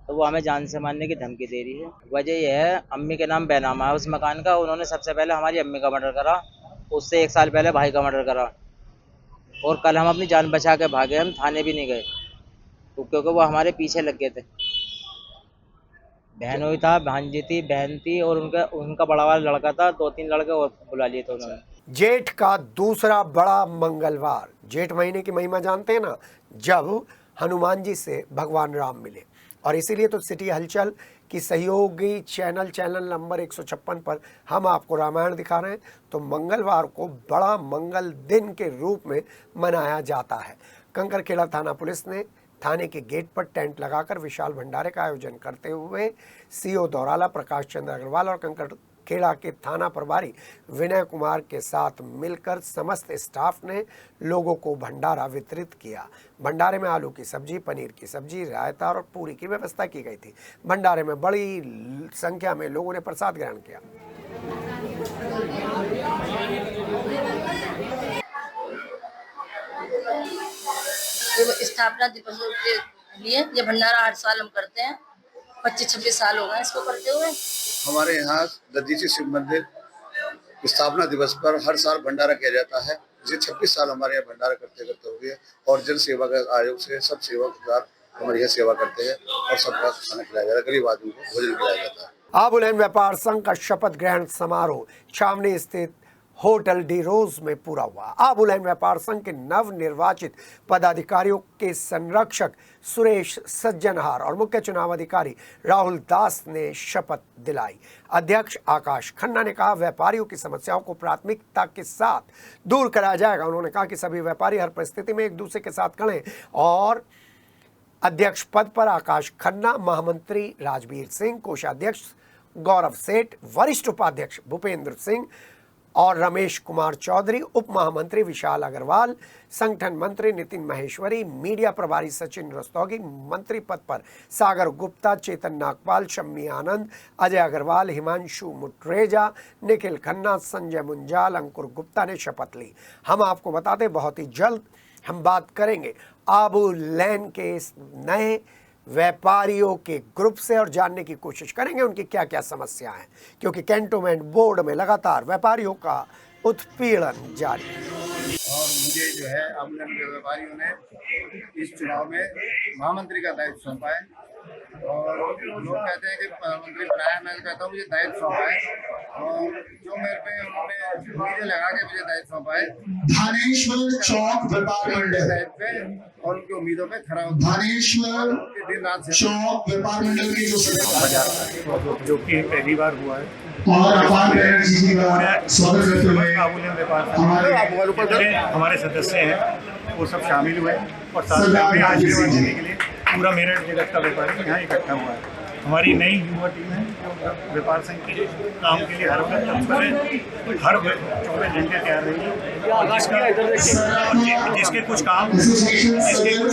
तो वो हमें जान से मारने की धमकी दे रही है। वजह यह है अम्मी के नाम बैनामा है उस मकान का। उन्होंने सबसे पहले हमारी अम्मी का मर्डर करा, उससे 1 साल पहले भाई का मर्डर करा और कल हम अपनी जान बचा के भागे, हम थाने भी नहीं गए क्योंकि वो हमारे पीछे लग गए थे। बहन हुई था, भांजी थी, बहन थी और उनका बड़ा वाला लड़का था, 2-3 लड़के और बुला लिए थे उन्होंने। जेठ का दूसरा बड़ा मंगलवार। जेठ महीने की महिमा जानते हैं ना, जब हनुमान जी से भगवान राम मिले, और इसीलिए तो सिटी हलचल की सहयोगी चैनल नंबर 156 पर हम आपको रामायण दिखा रहे हैं। तो मंगलवार को बड़ा मंगल दिन के रूप में मनाया जाता है। कंकरखेड़ा थाना पुलिस ने थाने के गेट पर टेंट लगाकर विशाल भंडारे का आयोजन करते हुए सीओ दौराला प्रकाश चंद्र अग्रवाल और कंकरखेड़ा के थाना प्रभारी विनय कुमार के साथ मिलकर समस्त स्टाफ ने लोगों को भंडारा वितरित किया। भंडारे में आलू की सब्जी, पनीर की सब्जी, रायता और पूरी की व्यवस्था की गई थी। भंडारे में बड़ी संख्या में लोगों ने प्रसाद ग्रहण किया। स्थापना दिवस के लिए ये भंडारा हर साल हम करते हैं। 25-26 साल हो गए इसको करते हुए। हमारे यहाँ दधीची शिव मंदिर स्थापना दिवस पर हर साल भंडारा किया जाता है। ये 26 साल हमारे यहाँ भंडारा करते हुए और जन सेवा आयोग से सब सेवादार हमारे यहाँ सेवा करते हैं और सबका खाना खिलाया जाता है, गरीब आदमी को भोजन खिलाया जाता है। आबुलैंड व्यापार संघ का शपथ ग्रहण समारोह छावनी स्थित होटल डी रोज में पूरा हुआ। आबुलैंड व्यापार संघ के नव निर्वाचित पदाधिकारियों के संरक्षक सुरेश सज्जनहार और मुख्य चुनाव अधिकारी राहुल दास ने शपथ दिलाई। अध्यक्ष आकाश खन्ना ने कहा व्यापारियों की समस्याओं को प्राथमिकता के साथ दूर कराया जाएगा। उन्होंने कहा कि सभी व्यापारी हर परिस्थिति में एक दूसरे के साथ खड़े और अध्यक्ष पद पर आकाश खन्ना, महामंत्री राजवीर सिंह, कोषाध्यक्ष गौरव सेठ, वरिष्ठ उपाध्यक्ष भूपेंद्र सिंह और रमेश कुमार चौधरी, उप महामंत्री विशाल अग्रवाल, संगठन मंत्री नितिन महेश्वरी, मीडिया प्रभारी सचिन रस्तोगी, मंत्री पद पर सागर गुप्ता, चेतन नागपाल, शम्मी आनंद, अजय अग्रवाल, हिमांशु मुट्रेजा, निखिल खन्ना, संजय मुंजाल, अंकुर गुप्ता ने शपथ ली। हम आपको बताते बहुत ही जल्द हम बात करेंगे आबुलैंड के इस नए व्यापारियों के ग्रुप से और जानने की कोशिश करेंगे उनकी क्या क्या समस्या है, क्योंकि कैंटोनमेंट बोर्ड में लगातार व्यापारियों का उत्पीड़न जारी है। और मुझे जो है आबुलैंड के व्यापारियों ने इस चुनाव में महामंत्री का दायित्व सौंपा है और लोग कहते हैं कि मंत्री बनाया, मैं कहता हूँ मुझे दायित्व सौंपा है और जो मेरे पे उन्होंने उम्मीदें लगा के मुझे दायित्व सौंपा है धानेश्वर चौक व्यापार मंडल और उनकी उम्मीदों पे खरा धानेश्वर दिन रात चौक व्यापार मंडल की जो कि पहली बार हुआ है और अपार जी का स्वागत करते हुए हमारे सदस्य हैं वो सब शामिल हुए और साथ में आशीर्वाद देने के लिए पूरा मेरठ जगत का व्यापारी यहाँ इकट्ठा हुआ है। हमारी नई युवा टीम है जो व्यापार संघ के काम के लिए हर वक्त तत्पर है, हर 24 घंटे तैयार रहेगी और जिसके कुछ काम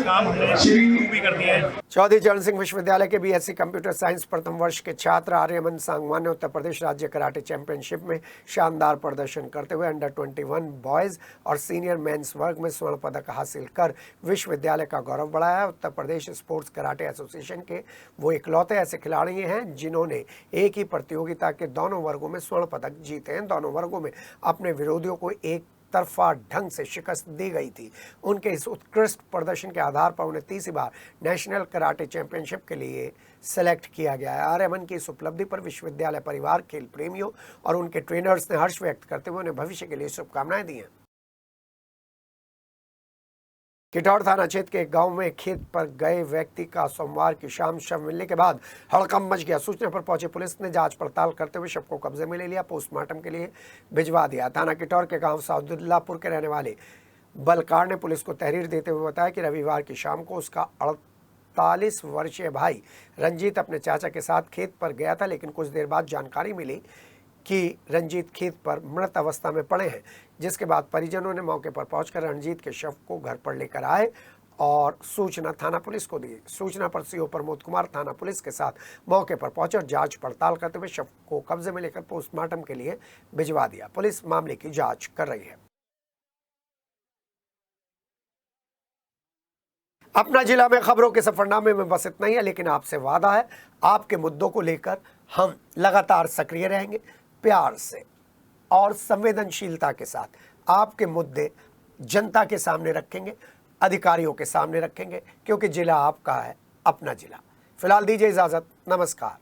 हमने शुरू भी कर दिए हैं। चौधरी चरण सिंह विश्वविद्यालय के बीएससी कंप्यूटर साइंस प्रथम वर्ष के छात्र आर्यमन सांगवान ने उत्तर प्रदेश राज्य कराटे चैंपियनशिप में शानदार प्रदर्शन करते हुए अंडर 21 बॉयज और सीनियर मेंस वर्ग में स्वर्ण पदक हासिल कर विश्वविद्यालय का गौरव बढ़ाया। Uttar Pradesh sports karate association के वो इकलौते ऐसे खिलाड़ी हैं जिन्होंने एक ही प्रतियोगिता के दोनों वर्गों में स्वर्ण पदक जीते हैं। दोनों वर्गों में अपने विरोधियों को एक तरफा ढंग से शिकस्त दी गई थी। उनके इस उत्कृष्ट प्रदर्शन के आधार पर उन्हें 30 बार नेशनल कराटे चैंपियनशिप के लिए सेलेक्ट किया गया है। आर्यमन की इस उपलब्धि पर विश्वविद्यालय परिवार, खेल प्रेमियों और उनके ट्रेनर्स ने हर्ष व्यक्त करते हुए उन्हें भविष्य के लिए शुभकामनाएं दी हैं। किटौर थाना क्षेत्र के एक गांव में खेत पर गए व्यक्ति का सोमवार की शाम शव मिलने के बाद हड़कंप मच गया। सूचना पर पहुंची पुलिस ने जांच पड़ताल करते हुए शव को कब्जे में ले लिया, पोस्टमार्टम के लिए भिजवा दिया। थाना किटौर के गांव साउदुल्लापुर के रहने वाले बलकार ने पुलिस को तहरीर देते हुए बताया कि रविवार की शाम को उसका 45 वर्षीय भाई रंजीत अपने चाचा के साथ खेत पर गया था, लेकिन कुछ देर बाद जानकारी मिली कि रंजीत खेत पर मृत अवस्था में पड़े हैं, जिसके बाद परिजनों ने मौके पर पहुंचकर रंजीत के शव को घर पर लेकर आए और सूचना थाना पुलिस को दी। सूचना पर सीओ प्रमोद कुमार थाना पुलिस के साथ मौके पर पहुंचे और जांच पड़ताल करते हुए शव को कब्जे में लेकर पोस्टमार्टम के लिए भिजवा दिया। पुलिस मामले की जांच कर रही है। अपना जिला में खबरों के सफरनामे में बस इतना ही है, लेकिन आपसे वादा है आपके मुद्दों को लेकर हम लगातार सक्रिय रहेंगे। प्यार से और संवेदनशीलता के साथ आपके मुद्दे जनता के सामने रखेंगे, अधिकारियों के सामने रखेंगे, क्योंकि जिला आपका है, अपना जिला। फिलहाल दीजिए इजाजत, नमस्कार।